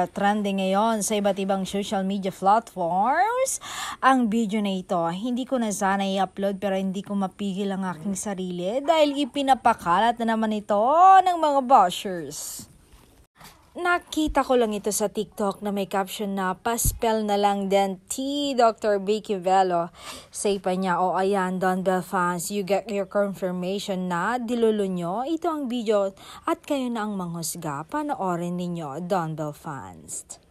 Trending ngayon sa iba't ibang social media platforms. Ang video na ito, hindi ko na sana i-upload pero hindi ko mapigil ang aking sarili dahil ipinapakalat na naman ito ng mga bashers. Nakita ko lang ito sa TikTok na may caption na paspel na lang din Dr. Vicky Velo. Say pa niya, ayan, Don Bell fans, you get your confirmation na dilulo nyo. Ito ang video at kayo na ang manghusga. Panoorin ninyo, Don Bell fans.